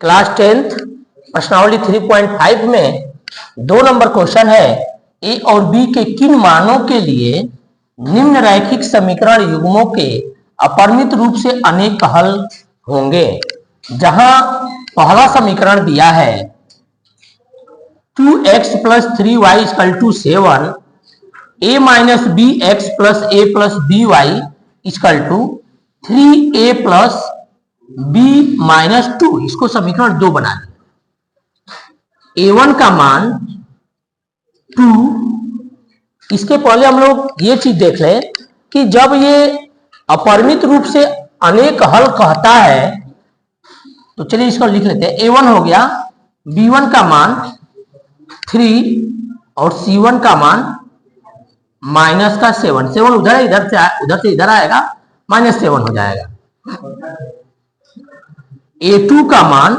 Class 10th प्रश्नावली 3.5 में 2 number question है ए और बी के किन मानों के लिए निम्न रैखिक समीकरण युग्मों के अपरिमित रूप से अनेक हल होंगे। जहां पहला समीकरण दिया है 2x + 3y = 7, a minus B X plus A plus B Y equal to 3a plus B minus 2, इसको समीकरण 2 बना दिया। a1 का मान 2। इसके पहले हम लोग ये चीज देख लें कि जब ये अपरिमित रूप से अनेक हल कहता है तो चलिए इसको लिख लेते हैं। a1 हो गया, b1 का मान 3 और c1 का मान माइनस का 7। 7 उधर से इधर आएगा, -7 हो जाएगा। a2 का मान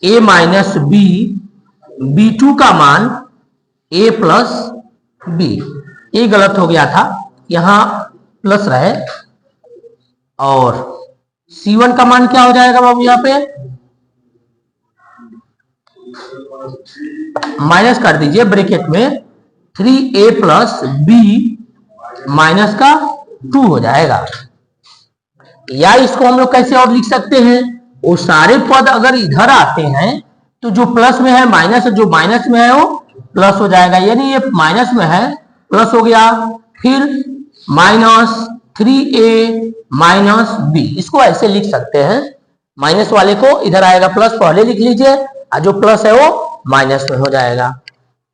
a माइनस बी, b2 का मान a प्लस बी। ये गलत हो गया था, यहां प्लस रहे। और c1 का मान क्या हो जाएगा बाबू, यहां पे माइनस कर दीजिए ब्रैकेट में 3a प्लस बी माइनस का 2 हो जाएगा। या इसको हम लोग कैसे और लिख सकते हैं, वो सारे पद अगर इधर आते हैं तो जो प्लस में है माइनस, जो माइनस में है वो प्लस हो जाएगा। यानी ये माइनस में है, प्लस हो गया, फिर माइनस 3a माइनस बी, इसको ऐसे लिख सकते हैं। माइनस वाले को इधर आएगा प्लस, पहले लिख लीजिए, और जो प्लस है वो माइनस में हो जाएगा।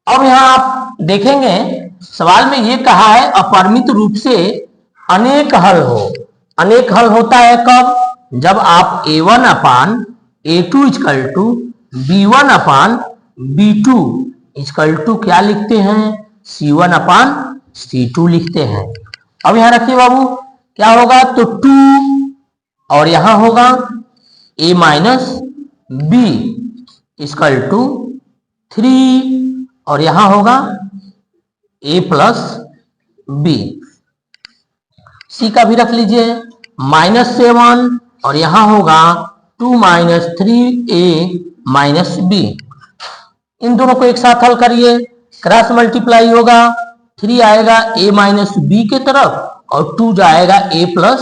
अब यहां आप देखेंगे सवाल में ये कहा है अपरिमित रूप से अनेक हल हो। अनेक हल होता है कब, जब आप a1 upon a2 equal to b1 upon b2 equal to क्या लिखते हैं, c1 अपान c2 लिखते हैं। अब यहां रखिए बाबू, क्या होगा तो 2 और यहां होगा a minus B equal to 3 और यहां होगा a प्लस बी। सी का भी रख लीजिए, -7 और यहां होगा 2 माइनस 3a माइनस बी। इन दोनों को एक साथ हल करिए, क्रॉस मल्टीप्लाई होगा, 3 आएगा a माइनस बी के तरफ और 2 जाएगा a प्लस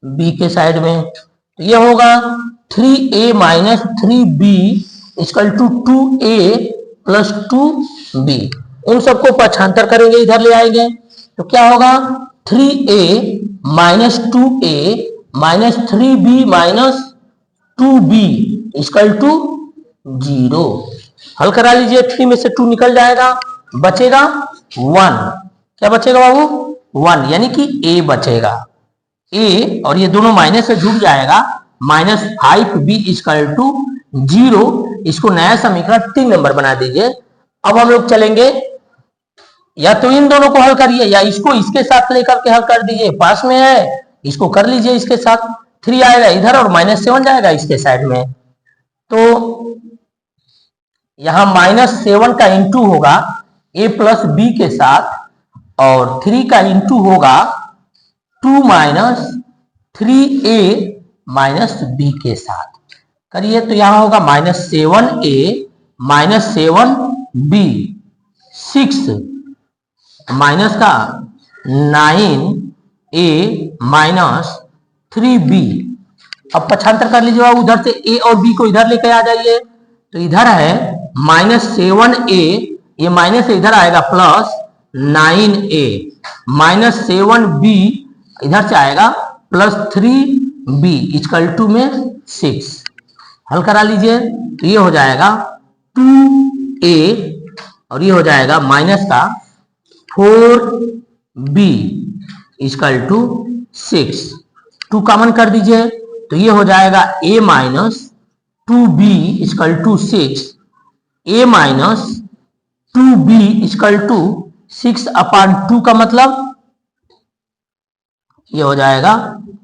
बी के साइड में। तो ये होगा 3a minus 3b equal to 2a plus 2b। उन सबको पक्षांतर करेंगे, इधर ले आएंगे तो क्या होगा 3a minus 2a minus 3b minus 2b equal to 0। हल करा लीजिए, 3 में से 2 निकल जाएगा, बचेगा 1। क्या बचेगा बाबू, 1, यानी कि a बचेगा। a और ये दोनों माइनस से जुड़ जाएगा, -5b इक्वल टू 0। इसको नया समीकरण 3 नंबर बना दीजिए। अब हम लोग चलेंगे, या तो इन दोनों को हल करिए या इसको इसके साथ लेकर के हल कर दीजिए। पास में है, इसको कर लीजिए इसके साथ। 3 आएगा इधर और -7 जाएगा इसके साइड में। तो यहां -7 का इंटू होगा a प्लस बी के साथ और 3 का इंटू होगा 2 माइनस 3a माइनस बी के साथ। करिए तो यहां होगा -7a माइनस 7b 6 माइनस का 9a माइनस 3b। अब पक्षांतर कर लीजिए, उधर से a और b को इधर लेके आ जाइए। तो इधर है -7a, ये माइनस से इधर आएगा प्लस 9a माइनस 7b इधर से आएगा प्लस 3b इक्वल टू में 6। हल करा लीजिए तो ये हो जाएगा 2a और ये हो जाएगा माइनस का 4b इक्वल टू 6। 2 कॉमन कर दीजिए तो ये हो जाएगा a minus 2b equal to 6, a minus 2b equal to 6 upon 2 का मतलब ये हो जाएगा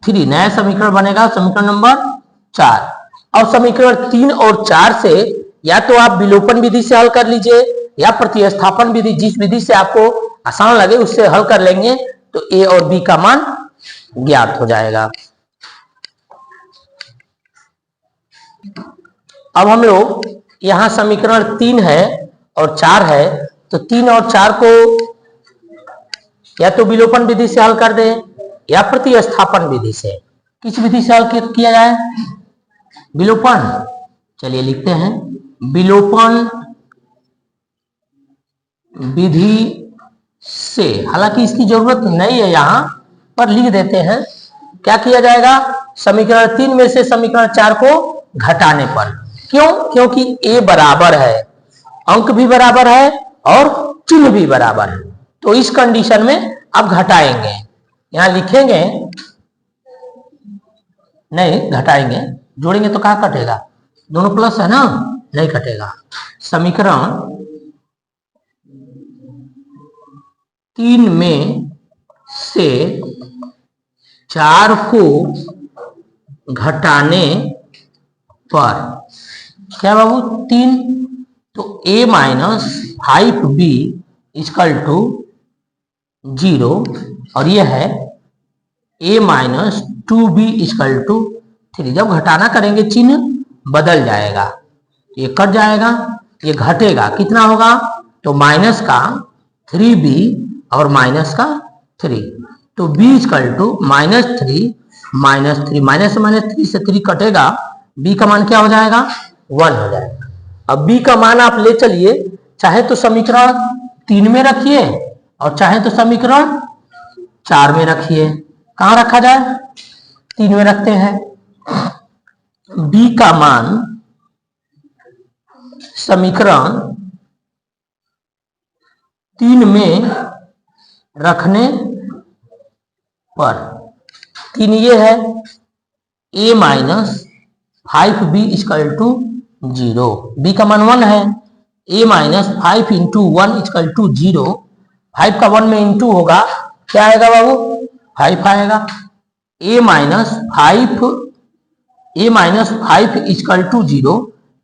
3। नया समीकरण बनेगा, समीकरण नंबर 4। और समीकरण 3 और 4 से या तो आप विलोपन विधि से हल कर लीजिए या प्रतिस्थापन विधि, जिस विधि से आपको आसान लगे उससे हल कर लेंगे तो a और b का मान ज्ञात हो जाएगा। अब हम लोग यहां समीकरण 3 है और 4 है, तो 3 और 4 को या तो विलोपन विधि से हल कर दें या प्रतिस्थापन विधि से। किस विधि से हल किया जाए? विलोपन। चलिए लिखते हैं विलोपन विधि से। हालांकि इसकी जरूरत नहीं है यहां पर, लिख देते हैं। क्या किया जाएगा? समीकरण 3 में से समीकरण 4 को घटाने पर। क्यों? क्योंकि a बराबर है, अंक भी बराबर है और चिन्ह भी बराबर है, तो इस कंडीशन में आप घटाएंगे। यहां लिखेंगे नहीं, घटाएंगे। जोड़ेंगे तो कहां कटेगा? दोनों प्लस है ना, नहीं कटेगा। समीकरण 3 में से 4 को घटाने पर क्या बाबू? 3, तो a minus 5b equal to 0 और ये है a minus 2b equal to 3। जब घटाना करेंगे चिन्ह बदल जाएगा, ये कट जाएगा, ये घटेगा। कितना होगा? तो माइनस का 3b और माइनस का 3, तो b equal to minus 3 minus 3, minus से माइनस 3 से 3 कटेगा, b का मान क्या हो जाएगा? 1 हो जाएगा। अब b का मान आप ले चलिए, चाहे तो समीकरण 3 में रखिए और चाहे तो समीकरण 4 में रखिए। कहां रखा जाए? 3 में रखते हैं। b का मान समीकरण 3 में रखने पर 3 ये है a minus 5b equal to 0, b का मान 1 है। a minus 5 into 1 equal to 0, 5 का 1 में इंटू होगा, क्या आएगा बाबू? 5 आएगा। a minus 5 equal to 0,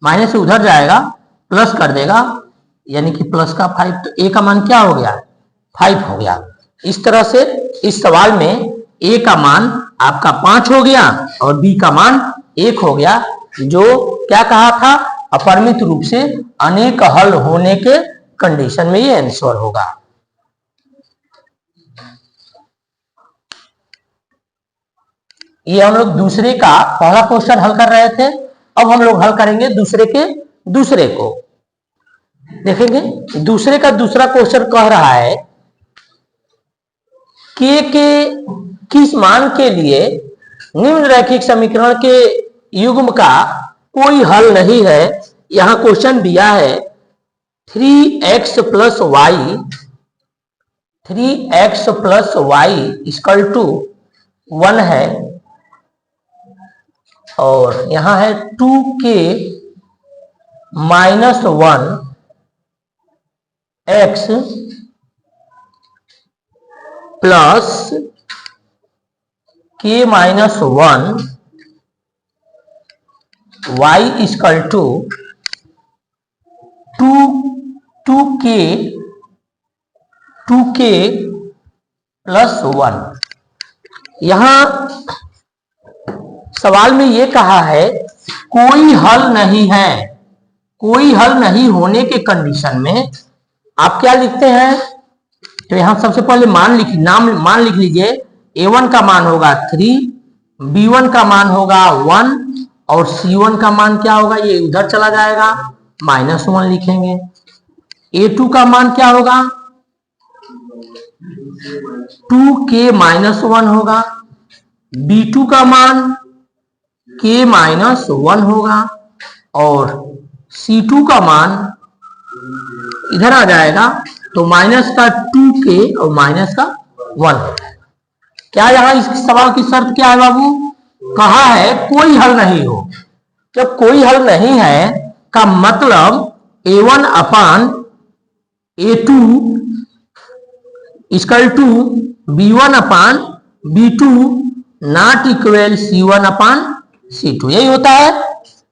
minus से उधर जाएगा, प्लस कर देगा, यानी कि प्लस का 5, तो a का मान क्या हो गया? 5 हो गया। इस तरह से इस सवाल में a का मान आपका 5 हो गया और b का मान 1 हो गया, जो क्या कहा था? अपरिमित रूप से अनेक हल होने के कंडीशन में ये आंसर होगा। ये हम लोग दूसरे का पहला क्वेश्चन हल कर रहे थे, अब हम लोग हल करेंगे दूसरे के दूसरे को। देखेंगे दूसरे का दूसरा क्वेश्चन कह रहा है के किस मान के लिए निम्न रैखिक समीकरण के युग्म का कोई हल नहीं है। यहां क्वेश्चन दिया है 3x plus Y equal to 1 है, और यहां है 2k minus 1 x plus k minus 1 y equal to 2k plus 1। यहां सवाल में ये कहा है कोई हल नहीं है, कोई हल नहीं होने के कंडीशन में आप क्या लिखते हैं? तो यहां सबसे पहले मान लिख लीजिए। a1 का मान होगा 3, b1 का मान होगा 1 और c1 का मान क्या होगा? ये उधर चला जाएगा, -1 लिखेंगे। a2 का मान क्या होगा? 2k माइनस 1 होगा। b2 का मान k माइनस 1 होगा और c2 का मान इधर आ जाएगा, तो माइनस का 2k और माइनस का 1 हो जाएगा। क्या यहां इस सवाल की शर्त क्या है बाबू? कहा है कोई हल नहीं हो। जब कोई हल नहीं है का मतलब a1 upon a2 equal to b1 upon b2 not equal c1 upon c2, यही होता है।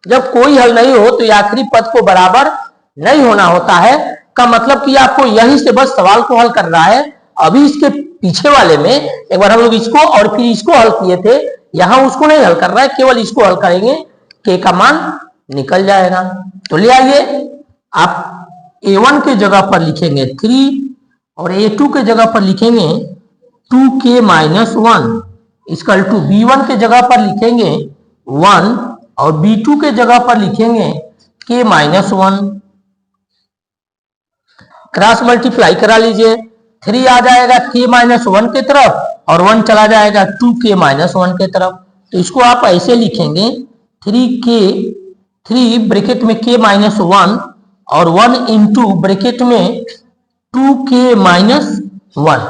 जब कोई हल नहीं हो तो आखिरी पद को बराबर नहीं होना होता है, का मतलब कि आपको यहीं से बस सवाल को हल कर रहा है। अभी इसके पीछे वाले में एक बार हम लोग इसको और फिर इसको हल किए थे, यहां उसको नहीं हल कर रहा है, केवल इसको हल करेंगे। k का मान निकल जाएगा। तो ले आइए, आप a1 के जगह पर लिखेंगे 3 और a2 के जगह पर लिखेंगे 2k minus 1 equal to b1 के जगह पर लिखेंगे 1 और b2 के जगह पर लिखेंगे k माइनस 1। क्रॉस मल्टीप्लाई करा लीजिए, 3 आ जाएगा k माइनस 1 के तरफ और 1 चला जाएगा 2k माइनस 1 के तरफ। तो इसको आप ऐसे लिखेंगे 3 ब्रैकेट में k माइनस 1 और 1 इंटू ब्रैकेट में 2k माइनस 1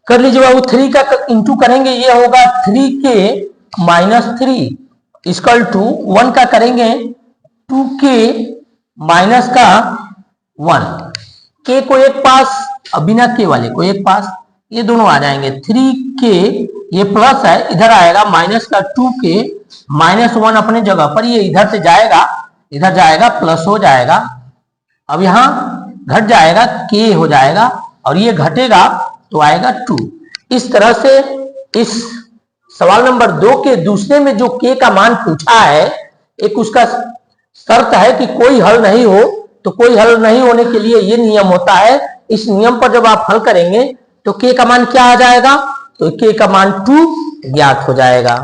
कर लीजिए बाबू। 3 का इंटू करेंगे ये होगा 3k माइनस 3 इक्वल टू 1 का करेंगे 2k माइनस का 1, k को एक पास और बिना k वाले को एक पास, ये दोनों आ जाएंगे 3k, ये प्लस है इधर आएगा माइनस का 2k माइनस 1 अपने जगह पर, ये इधर से जाएगा इधर जाएगा प्लस हो जाएगा। अब यहां घट जाएगा k हो जाएगा और ये घटेगा तो आएगा 2। इस तरह से इस सवाल नंबर 2 के दूसरे में जो k का मान पूछा है, एक उसका शर्त है कि कोई हल नहीं हो, तो कोई हल नहीं होने के लिए ये नियम होता है। इस नियम पर जब आप हल करेंगे तो k का मान क्या आ जाएगा, तो k का मान 2 ज्ञात हो जाएगा।